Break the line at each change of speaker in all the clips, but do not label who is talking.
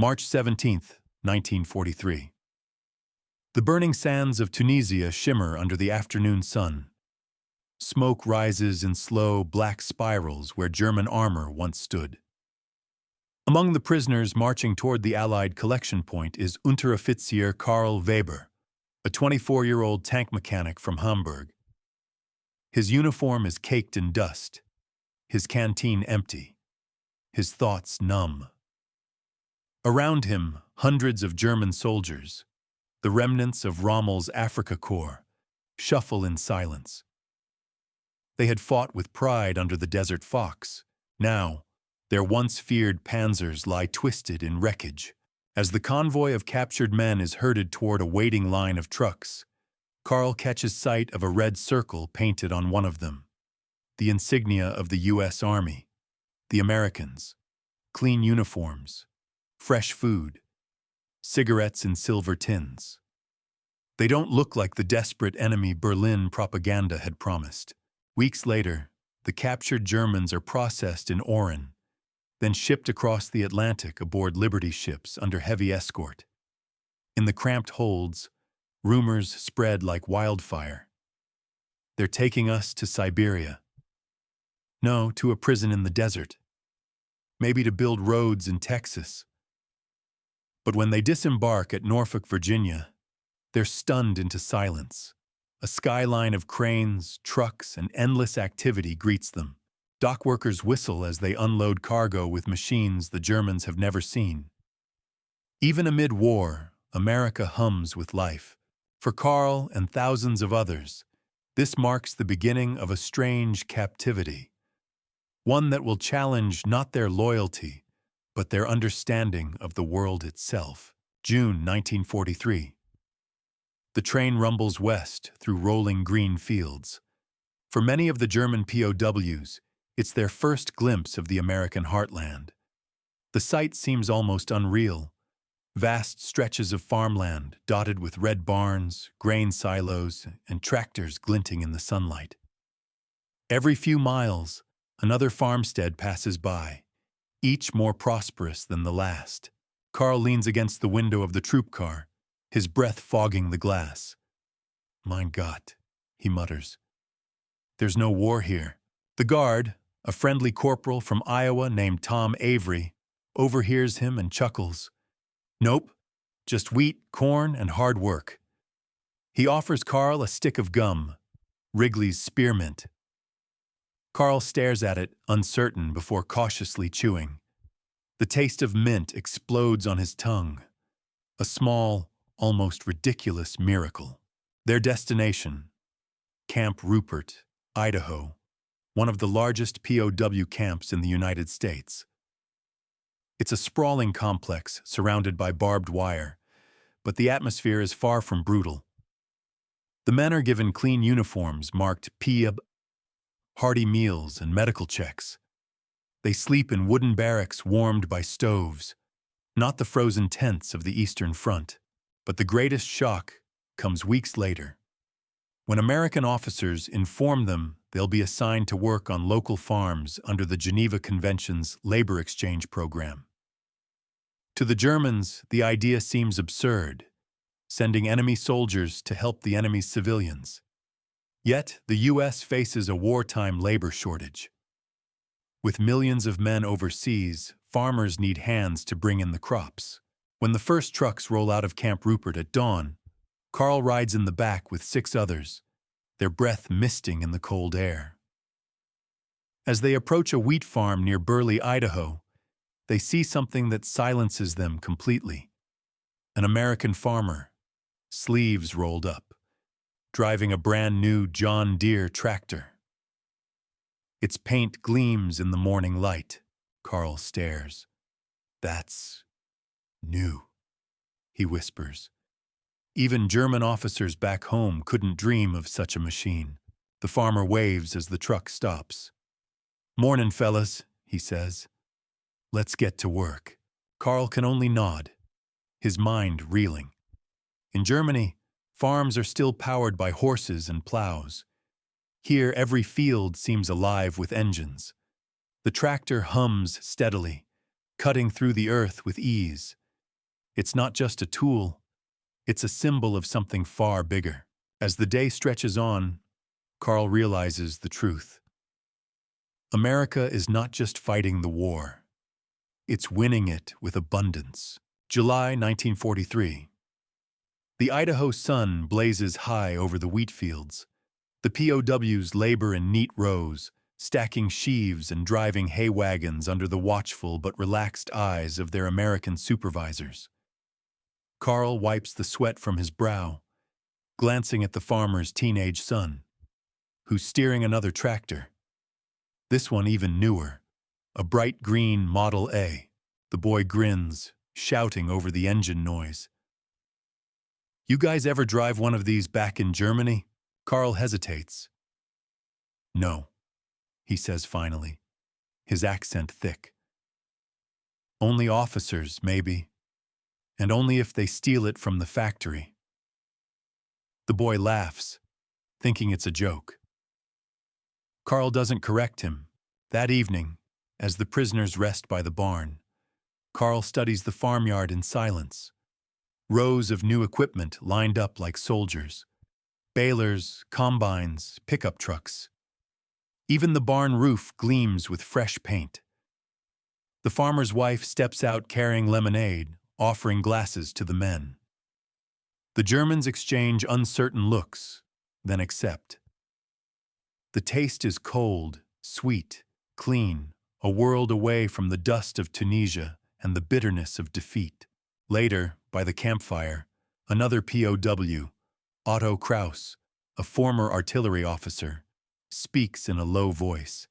March 17, 1943. The burning sands of Tunisia shimmer under the afternoon sun. Smoke rises in slow, black spirals where German armor once stood. Among the prisoners marching toward the Allied collection point is Unteroffizier Karl Weber, a 24-year-old tank mechanic from Hamburg. His uniform is caked in dust, his canteen empty, his thoughts numb. Around him, hundreds of German soldiers, the remnants of Rommel's Afrika Korps, shuffle in silence. They had fought with pride under the Desert Fox. Now, their once-feared panzers lie twisted in wreckage. As the convoy of captured men is herded toward a waiting line of trucks, Karl catches sight of a red circle painted on one of them. The insignia of the U.S. Army, the Americans, clean uniforms, fresh food, cigarettes in silver tins. They don't look like the desperate enemy Berlin propaganda had promised. Weeks later, the captured Germans are processed in Oran, then shipped across the Atlantic aboard Liberty ships under heavy escort. In the cramped holds, rumors spread like wildfire. They're taking us to Siberia. No, to a prison in the desert. Maybe to build roads in Texas. But when they disembark at Norfolk, Virginia, they're stunned into silence. A skyline of cranes, trucks, and endless activity greets them. Dock workers whistle as they unload cargo with machines the Germans have never seen. Even amid war, America hums with life. For Karl and thousands of others, this marks the beginning of a strange captivity. One that will challenge not their loyalty, but their understanding of the world itself. June 1943. The train rumbles west through rolling green fields. For many of the German POWs, it's their first glimpse of the American heartland. The sight seems almost unreal. Vast stretches of farmland dotted with red barns, grain silos, and tractors glinting in the sunlight. Every few miles, another farmstead passes by, each more prosperous than the last. Karl leans against the window of the troop car, his breath fogging the glass. "Mein Gott," he mutters. "There's no war here." The guard, a friendly corporal from Iowa named Tom Avery, overhears him and chuckles. "Nope, just wheat, corn, and hard work." He offers Karl a stick of gum, Wrigley's spearmint. Karl stares at it, uncertain, before cautiously chewing. The taste of mint explodes on his tongue. A small, almost ridiculous miracle. Their destination, Camp Rupert, Idaho, one of the largest POW camps in the United States. It's a sprawling complex surrounded by barbed wire, but the atmosphere is far from brutal. The men are given clean uniforms marked POW, hearty meals and medical checks. They sleep in wooden barracks warmed by stoves, not the frozen tents of the Eastern Front. But the greatest shock comes weeks later, when American officers inform them they'll be assigned to work on local farms under the Geneva Convention's labor exchange program. To the Germans, the idea seems absurd, sending enemy soldiers to help the enemy's civilians. Yet, the U.S. faces a wartime labor shortage. With millions of men overseas, farmers need hands to bring in the crops. When the first trucks roll out of Camp Rupert at dawn, Karl rides in the back with 6 others, their breath misting in the cold air. As they approach a wheat farm near Burley, Idaho, they see something that silences them completely. An American farmer, sleeves rolled up, driving a brand new John Deere tractor. Its paint gleams in the morning light. Karl stares. "That's new," he whispers. Even German officers back home couldn't dream of such a machine. The farmer waves as the truck stops. "Mornin', fellas," he says. "Let's get to work." Karl can only nod, his mind reeling. In Germany, farms are still powered by horses and plows. Here, every field seems alive with engines. The tractor hums steadily, cutting through the earth with ease. It's not just a tool, it's a symbol of something far bigger. As the day stretches on, Carl realizes the truth. America is not just fighting the war, it's winning it with abundance. July 1943. The Idaho sun blazes high over the wheat fields. The POWs labor in neat rows, stacking sheaves and driving hay wagons under the watchful but relaxed eyes of their American supervisors. Carl wipes the sweat from his brow, glancing at the farmer's teenage son, who's steering another tractor. This one even newer, a bright green Model A. The boy grins, shouting over the engine noise. "You guys ever drive one of these back in Germany?" Carl hesitates. "No," he says finally, his accent thick. "Only officers, maybe, and only if they steal it from the factory." The boy laughs, thinking it's a joke. Carl doesn't correct him. That evening, as the prisoners rest by the barn, Carl studies the farmyard in silence. Rows of new equipment lined up like soldiers. Balers, combines, pickup trucks. Even the barn roof gleams with fresh paint. The farmer's wife steps out carrying lemonade, offering glasses to the men. The Germans exchange uncertain looks, then accept. The taste is cold, sweet, clean, a world away from the dust of Tunisia and the bitterness of defeat. Later, by the campfire, another POW, Otto Kraus, a former artillery officer, speaks in a low voice.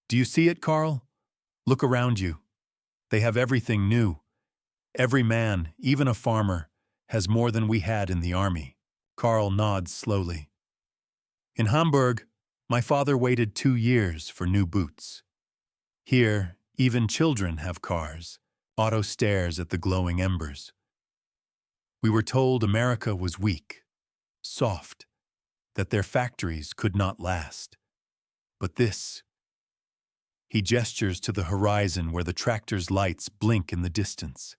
"Do you see it, Carl? Look around you. They have everything new. Every man, even a farmer, has more than we had in the army." Carl nods slowly. "In Hamburg, my father waited 2 years for new boots. Here, even children have cars." Otto stares at the glowing embers. "We were told America was weak, soft, that their factories could not last. But this..." He gestures to the horizon where the tractor's lights blink in the distance.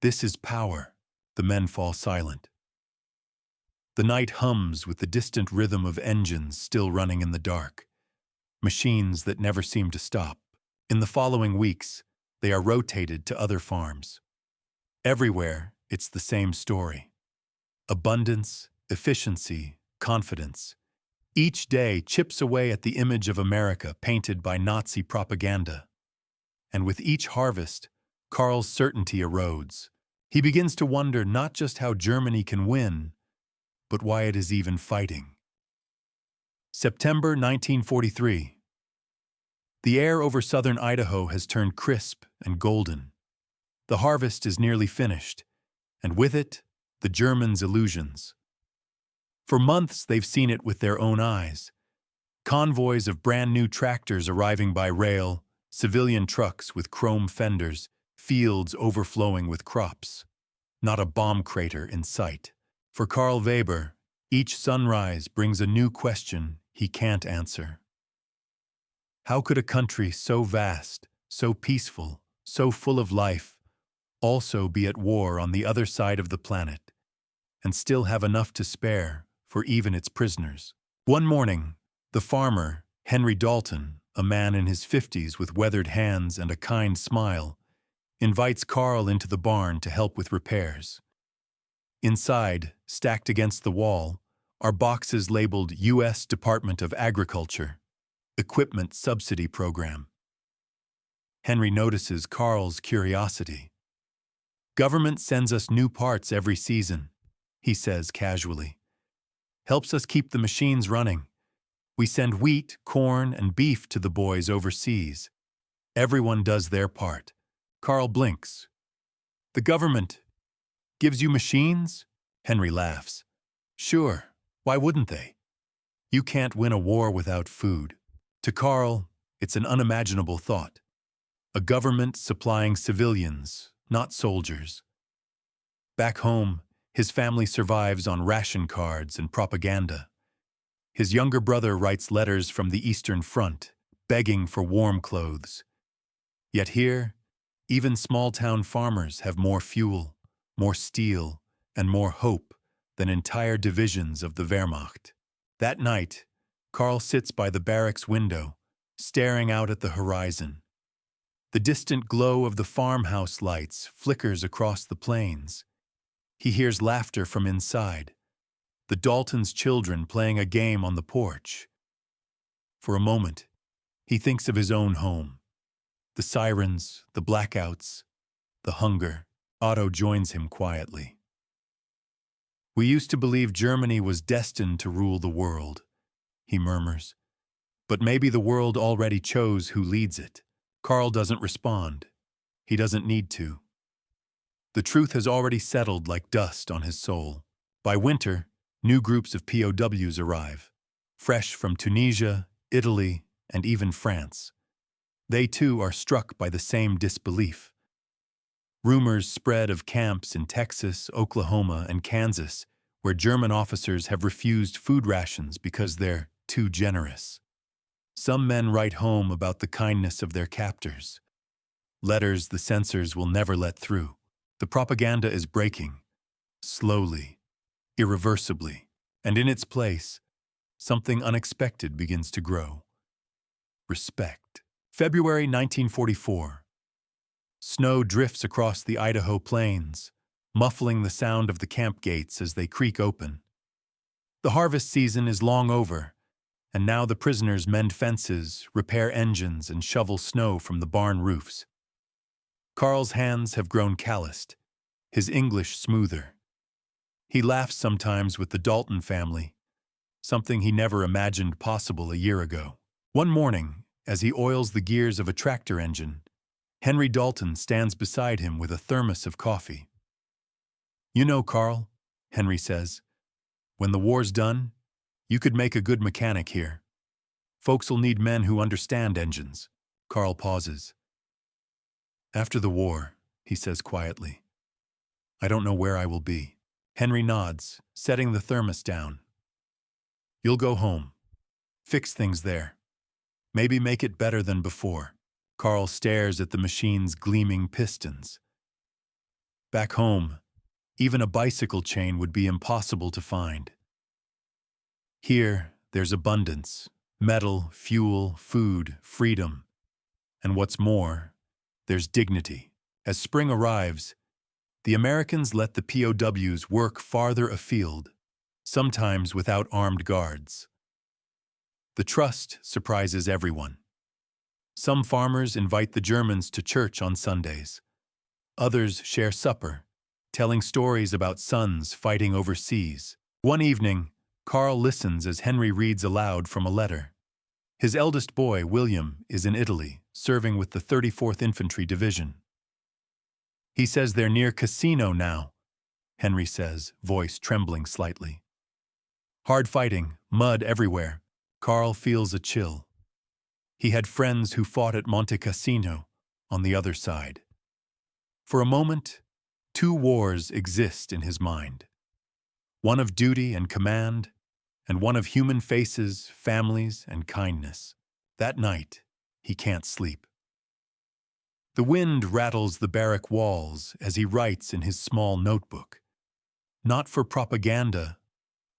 "This is power." The men fall silent. The night hums with the distant rhythm of engines still running in the dark, machines that never seem to stop. In the following weeks, they are rotated to other farms. Everywhere, it's the same story. Abundance, efficiency, confidence. Each day chips away at the image of America painted by Nazi propaganda. And with each harvest, Carl's certainty erodes. He begins to wonder not just how Germany can win, but why it is even fighting. September 1943. The air over southern Idaho has turned crisp and golden. The harvest is nearly finished, and with it, the Germans' illusions. For months, they've seen it with their own eyes. Convoys of brand-new tractors arriving by rail, civilian trucks with chrome fenders, fields overflowing with crops. Not a bomb crater in sight. For Carl Weber, each sunrise brings a new question he can't answer. How could a country so vast, so peaceful, so full of life, also be at war on the other side of the planet, and still have enough to spare for even its prisoners? One morning, the farmer, Henry Dalton, a man in his 50s with weathered hands and a kind smile, invites Carl into the barn to help with repairs. Inside, stacked against the wall, are boxes labeled U.S. Department of Agriculture, Equipment Subsidy Program. Henry notices Carl's curiosity. "Government sends us new parts every season," he says casually. "Helps us keep the machines running. We send wheat, corn, and beef to the boys overseas. Everyone does their part." Carl blinks. "The government gives you machines?" Henry laughs. "Sure, why wouldn't they? You can't win a war without food." To Carl, it's an unimaginable thought. A government supplying civilians, not soldiers. Back home, his family survives on ration cards and propaganda. His younger brother writes letters from the Eastern Front, begging for warm clothes. Yet here, Even small-town farmers have more fuel, more steel, and more hope than entire divisions of the Wehrmacht. That night, Karl sits by the barracks window, staring out at the horizon. The distant glow of the farmhouse lights flickers across the plains. He hears laughter from inside, the Daltons' children playing a game on the porch. For a moment, he thinks of his own home. The sirens, the blackouts, the hunger. Otto joins him quietly. "We used to believe Germany was destined to rule the world," he murmurs. "But maybe the world already chose who leads it." Karl doesn't respond. He doesn't need to. The truth has already settled like dust on his soul. By winter, new groups of POWs arrive, fresh from Tunisia, Italy, and even France. They too are struck by the same disbelief. Rumors spread of camps in Texas, Oklahoma, and Kansas where German officers have refused food rations because they're too generous. Some men write home about the kindness of their captors. Letters the censors will never let through. The propaganda is breaking, slowly, irreversibly, and in its place, something unexpected begins to grow. Respect. February 1944. Snow drifts across the Idaho plains, muffling the sound of the camp gates as they creak open. The harvest season is long over, and now the prisoners mend fences, repair engines, and shovel snow from the barn roofs. Karl's hands have grown calloused, his English smoother. He laughs sometimes with the Dalton family, something he never imagined possible a year ago. One morning, as he oils the gears of a tractor engine, Henry Dalton stands beside him with a thermos of coffee. "You know, Karl," Henry says, "when the war's done, you could make a good mechanic here. Folks'll need men who understand engines." Karl pauses. "After the war," he says quietly, "I don't know where I will be." Henry nods, setting the thermos down. "You'll go home. Fix things there. Maybe make it better than before." Karl stares at the machine's gleaming pistons. Back home, even a bicycle chain would be impossible to find. Here, there's abundance: metal, fuel, food, freedom. And what's more, there's dignity. As spring arrives, the Americans let the POWs work farther afield, sometimes without armed guards. The trust surprises everyone. Some farmers invite the Germans to church on Sundays. Others share supper, telling stories about sons fighting overseas. One evening, Karl listens as Henry reads aloud from a letter. His eldest boy, William, is in Italy, serving with the 34th Infantry Division. "He says they're near Cassino now," Henry says, voice trembling slightly. Hard fighting, mud everywhere. Karl feels a chill. He had friends who fought at Monte Cassino, on the other side. For a moment, two wars exist in his mind. One of duty and command, and one of human faces, families, and kindness. That night, he can't sleep. The wind rattles the barrack walls as he writes in his small notebook. Not for propaganda,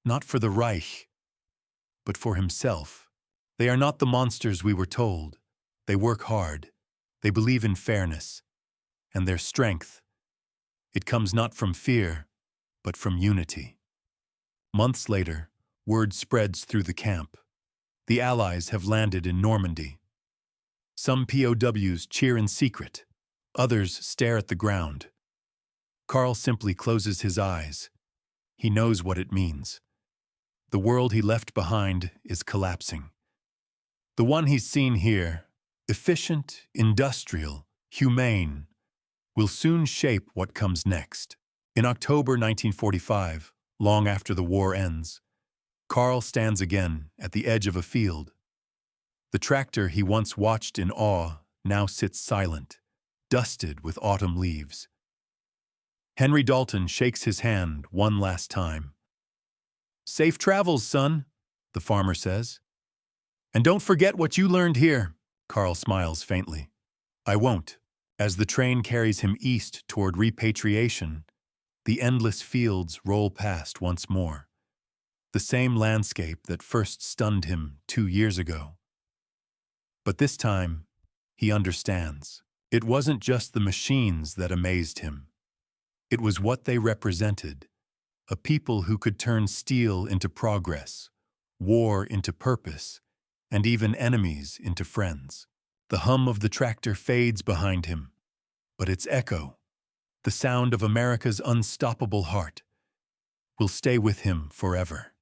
not for the Reich, but for himself. They are not the monsters we were told. They work hard. They believe in fairness. And their strength, it comes not from fear, but from unity. Months later, word spreads through the camp. The Allies have landed in Normandy. Some POWs cheer in secret. Others stare at the ground. Karl simply closes his eyes. He knows what it means. The world he left behind is collapsing. The one he's seen here, efficient, industrial, humane, will soon shape what comes next. In October 1945, long after the war ends, Karl stands again at the edge of a field. The tractor he once watched in awe now sits silent, dusted with autumn leaves. Henry Dalton shakes his hand one last time. "Safe travels, son," the farmer says. "And don't forget what you learned here." Karl smiles faintly. "I won't." As the train carries him east toward repatriation, the endless fields roll past once more, the same landscape that first stunned him 2 years ago. But this time, he understands. It wasn't just the machines that amazed him. It was what they represented, a people who could turn steel into progress, war into purpose, and even enemies into friends. The hum of the tractor fades behind him, but its echo, the sound of America's unstoppable heart, will stay with him forever.